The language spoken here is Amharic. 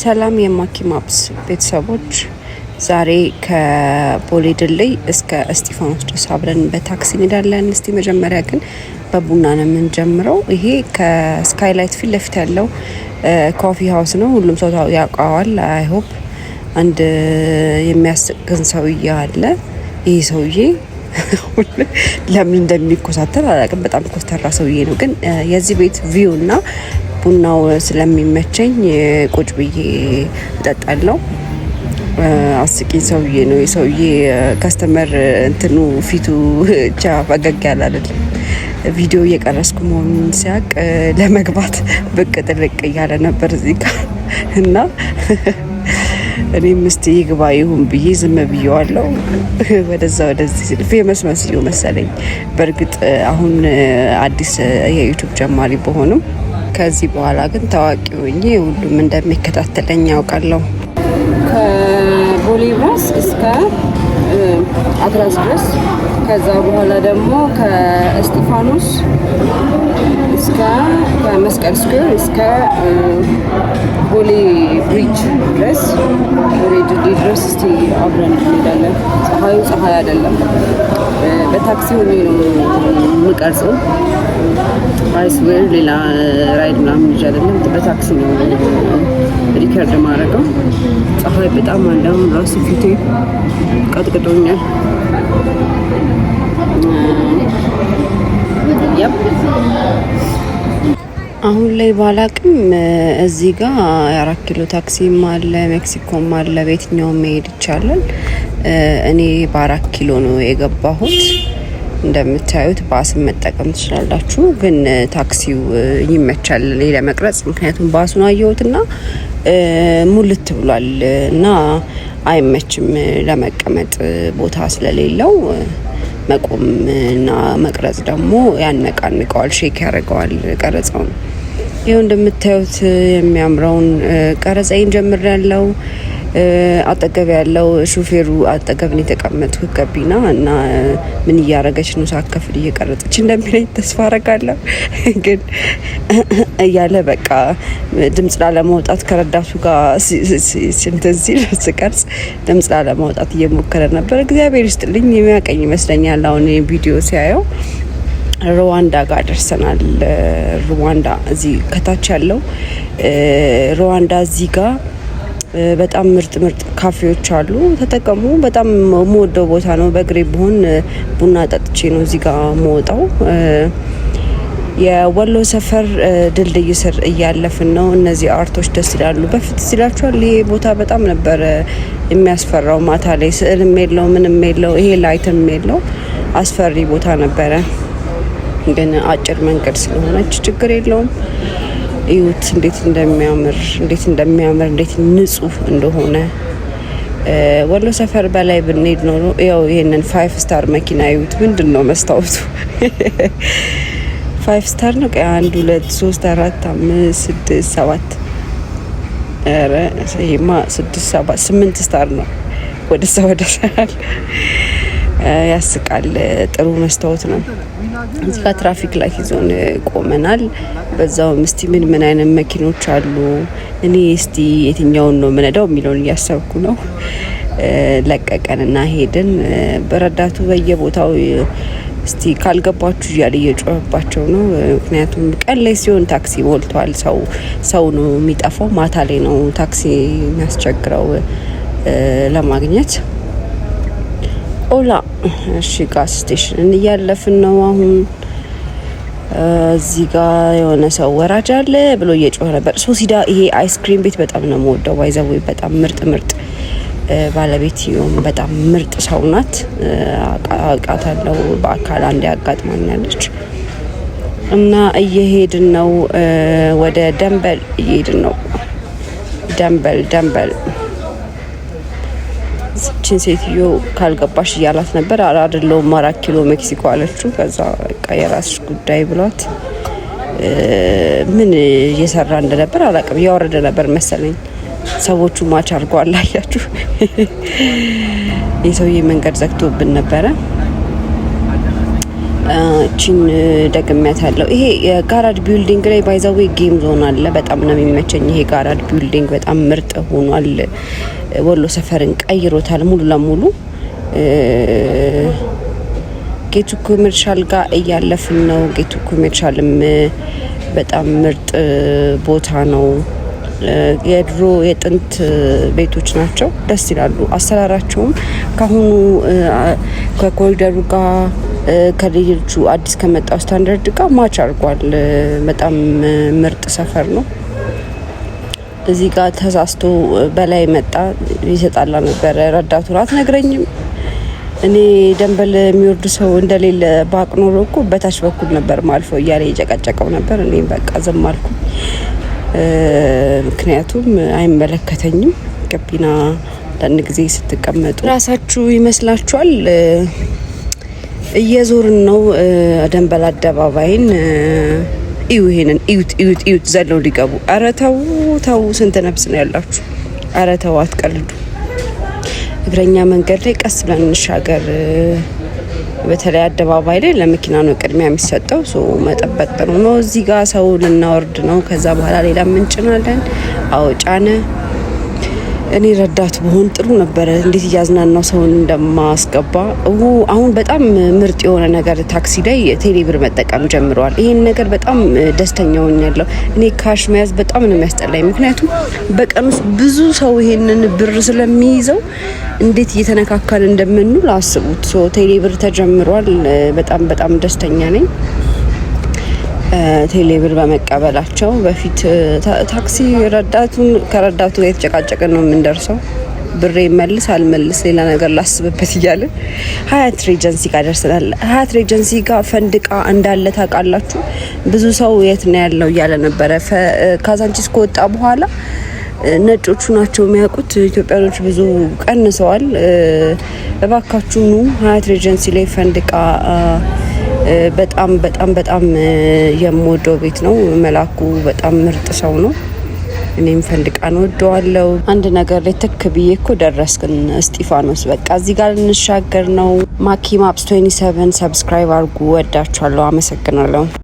ሰላም የማኪ ማፕስ ቤተሰቦች፣ ዛሬ ከቦሌ ድልድይ እስከ እስጢፋኖስ ድረስ አብረን በታክሲ እንሄዳለን። እስቲ መጀመሪያ ግን በቡና ነው የምንጀምረው። ይሄ ከስካይላይት ፊት ለፊት ያለው ኮፊ ሀውስ ነው። ሁሉም ሰው ያውቀዋል። አይ ሆፕ አንድ የሚያስቅን ሰውዬ አለ። ይህ ሰውዬ ለምን እንደሚኮሳተር አላውቅም። በጣም ኮስተራ ሰውዬ ነው። ግን የዚህ ቤት ቪው እና ቡናው ስለሚመቸኝ ቁጭ ብዬ እጠጣለሁ። አስቂኝ ሰውዬ ነው። የሰውዬ ከስተመር እንትኑ ፊቱ ብቻ ፈገግ ያለ አይደለም። ቪዲዮ እየቀረስኩ መሆኑን ሲያቅ ለመግባት ብቅ ጥልቅ እያለ ነበር እዚህ ጋር እና እኔም እስቲ ይግባ ይሁን ብዬ ዝም ብዬዋለሁ። ወደዛ ወደዚህ ፌመስ መስዮ መሰለኝ። በእርግጥ አሁን አዲስ የዩቱብ ጀማሪ በሆንም ከዚህ በኋላ ግን ታዋቂ ሆኜ ሁሉም እንደሚከታተለኝ ያውቃለሁ። ከቦሌ ባስ እስከ አትላስ ድረስ፣ ከዛ በኋላ ደግሞ ከእስጢፋኖስ እስከ ከመስቀል ስኩዌር እስከ ቦሌ ብሪጅ ድረስ፣ ቦሌ ድልድይ ድረስ እስቲ አብረን እንሄዳለን። ፀሐዩ ፀሐይ አይደለም፣ በታክሲ ሆኜ ነው የምቀርጸው። አይስዌር ሌላ ራይድ ምናምን ይዤ አይደለም፣ በታክሲ ነው ሪከርድ ማድረገው። ፀሐይ በጣም አለ። አሁን ራሱ ፊቴ ቀጥቅጦኛል። አሁን ላይ ባላቅም እዚህ ጋር 4 ኪሎ ታክሲም አለ፣ ሜክሲኮም አለ። በየትኛውም መሄድ ይቻላል። እኔ በ4 ኪሎ ነው የገባሁት። እንደምታዩት ባስን መጠቀም ትችላላችሁ፣ ግን ታክሲው ይመቻል እኔ ለመቅረጽ። ምክንያቱም ባሱን አየሁትና ሙልት ብሏል እና አይመችም ለመቀመጥ ቦታ ስለሌለው። መቆም እና መቅረጽ ደግሞ ያነቃንቀዋል፣ ሼክ ያደርገዋል ቀረጻውን። ይኸው እንደምታዩት የሚያምረውን ቀረጻዬን ጀምሬያለሁ። አጠገብ ያለው ሹፌሩ አጠገብን የተቀመጥኩ ገቢና እና ምን እያረገች ነው ሳከፍል እየቀረጸች እንደሚለኝ ተስፋ አረጋለሁ። ግን እያለ በቃ ድምጽ ላለማውጣት ከረዳቱ ጋር እንትን ሲል ስቀርጽ ድምጽ ላለማውጣት እየሞከረ ነበር። እግዚአብሔር ይስጥልኝ፣ የሚያቀኝ ይመስለኛል። አሁን ቪዲዮ ሲያየው ሩዋንዳ ጋር ደርሰናል። ሩዋንዳ እዚህ ከታች ያለው ሩዋንዳ እዚህ ጋር በጣም ምርጥ ካፌዎች አሉ። ተጠቀሙ። በጣም የምወደው ቦታ ነው። በእግሬ ብሆን ቡና ጠጥቼ ነው እዚህ ጋር መወጣው። የወሎ ሰፈር ድልድይ ስር እያለፍን ነው። እነዚህ አርቶች ደስ ይላሉ። በፊት ሲላችኋል ይሄ ቦታ በጣም ነበር የሚያስፈራው። ማታ ላይ ስዕልም የለው ምንም የለው፣ ይሄ ላይትም የለው፣ አስፈሪ ቦታ ነበረ። ግን አጭር መንገድ ስለሆነች ችግር የለውም። እዩት እንዴት እንደሚያምር እንዴት ንጹህ እንደሆነ። ወሎ ሰፈር በላይ ብንሄድ ኖሮ ያው ይሄንን 5 ስታር መኪና እዩት። ምንድን ነው መስታወቱ 5 ስታር ነው። 1 2 3 4 5 6 7 ኧረ ይሄማ 6 7 8 ስታር ነው። ወደ ሰው ያስቃል። ጥሩ መስታወት ነው። እዚህ ጋር ትራፊክ ላይት ይዞን ቆመናል። በዛውም እስቲ ምን አይነት መኪኖች አሉ፣ እኔ እስቲ የትኛውን ነው ምነዳው የሚለውን እያሰብኩ ነው። ለቀቀንና ሄድን። በረዳቱ በየቦታው እስቲ ካልገባችሁ እያለ እየጮህባቸው ነው። ምክንያቱም ቀን ላይ ሲሆን ታክሲ ሞልቷል። ሰው ነው የሚጠፋው። ማታ ላይ ነው ታክሲ የሚያስቸግረው ለማግኘት። ኦላ እሺ፣ ጋዝ ስቴሽን እያለፍን ነው አሁን። እዚህ ጋር የሆነ ሰው ወራጅ አለ ብሎ እየጮኸ ነበር። ሶሲዳ ይሄ አይስክሪም ቤት በጣም ነው የምወደው። ባይዘው በጣም ምርጥ ባለቤትየውም በጣም ምርጥ ሰው ናት። አውቃታለሁ በአካል አንዴ ያጋጥማኛለች። እና እየሄድን ነው ወደ ደንበል እየሄድን ነው። ደንበል እችን ሴትዮ ካልገባሽ እያላት ነበር። አይደለሁም 4 ኪሎ ሜክሲኮ አለችው። ከዛ በቃ የራስሽ ጉዳይ ብሏት ምን እየሰራ እንደነበር አላውቅም። እያወረደ ነበር መሰለኝ። ሰዎቹ ማች አድርገዋል። አያችሁ፣ የሰውዬ መንገድ ዘግቶብን ነበረ። እቺን ደግሜያታለሁ። ይሄ የጋራድ ቢልዲንግ ላይ ባይዛዌ ጌም ዞን አለ። በጣም ነው የሚመቸኝ ይሄ ጋራድ ቢልዲንግ በጣም ምርጥ ሆኗል። ወሎ ሰፈርን ቀይሮታል ሙሉ ለሙሉ። ጌቱ ኮሜርሻል ጋር እያለፍን ነው። ጌቱ ኮሜርሻልም በጣም ምርጥ ቦታ ነው። የድሮ የጥንት ቤቶች ናቸው፣ ደስ ይላሉ። አሰራራቸውም ካሁኑ ከኮሪደሩ ጋር ከሌሎቹ አዲስ ከመጣው ስታንዳርድ ጋር ማች አድርጓል። በጣም ምርጥ ሰፈር ነው። እዚህ ጋር ተሳስቶ በላይ መጣ ይሰጣላ ነበረ ረዳቱ አትነግረኝም። እኔ ደንበል የሚወርድ ሰው እንደሌለ ባቅ ኖሮ እኮ በታች በኩል ነበር ማልፈው እያለ የጨቀጨቀው ነበር። እኔም በቃ ዝም አልኩ፣ ምክንያቱም አይመለከተኝም። ገቢና አንዳንድ ጊዜ ስትቀመጡ ራሳችሁ ይመስላችኋል። እየዞርን ነው ደንበል አደባባይን። እዩ ይሄንን እዩት ዘለው ሊገቡ። ኧረ ተው ተው፣ ስንት ነፍስ ነው ያላችሁ? ኧረ ተው አትቀልዱ። እግረኛ መንገድ ላይ ቀስ ብለን እንሻገር። በተለይ አደባባይ ላይ ለመኪና ነው ቅድሚያ የሚሰጠው። መጠበቅ ጥሩ ነው። እዚህ ጋር ሰው ልናወርድ ነው። ከዛ በኋላ ሌላ ምንጭናለን። አዎ ጫነ። እኔ ረዳት በሆን ጥሩ ነበረ። እንዴት እያዝናናው ሰውን እንደማስገባ። አሁን በጣም ምርጥ የሆነ ነገር ታክሲ ላይ ቴሌብር መጠቀም ጀምረዋል። ይሄን ነገር በጣም ደስተኛ ሆኛለሁ። እኔ ካሽ መያዝ በጣም ነው የሚያስጠላኝ። ምክንያቱም በቀን ውስጥ ብዙ ሰው ይሄንን ብር ስለሚይዘው እንዴት እየተነካካል እንደምንውል አስቡት። ቴሌብር ተጀምሯል። በጣም ደስተኛ ነኝ ቴሌብር በመቀበላቸው። በፊት ታክሲ ከረዳቱ ጋር የተጨቃጨቅን ነው የምንደርሰው። ብሬ መልስ አልመልስ ሌላ ነገር ላስብበት እያለን ሀያት ሬጀንሲ ጋር ደርሰናል። ሀያት ሬጀንሲ ጋር ፈንድቃ እንዳለ ታውቃላችሁ። ብዙ ሰው የት ነው ያለው እያለ ነበረ። ካዛንቺስ ከወጣ በኋላ ነጮቹ ናቸው የሚያውቁት። ኢትዮጵያኖች ብዙ ቀንሰዋል። እባካችሁ ኑ ሀያት ሬጀንሲ ላይ ፈንድቃ። በጣም የምወደው ቤት ነው። መላኩ በጣም ምርጥ ሰው ነው። እኔም ፈንድቃን ወደዋለሁ። አንድ ነገር ላይ ትክ ብዬ እኮ ደረስክን እስጢፋኖስ። በቃ እዚህ ጋር እንሻገር ነው። ማኪ ማፕስ 27 ሰብስክራይብ አድርጉ። ወዳችኋለሁ። አመሰግናለሁ።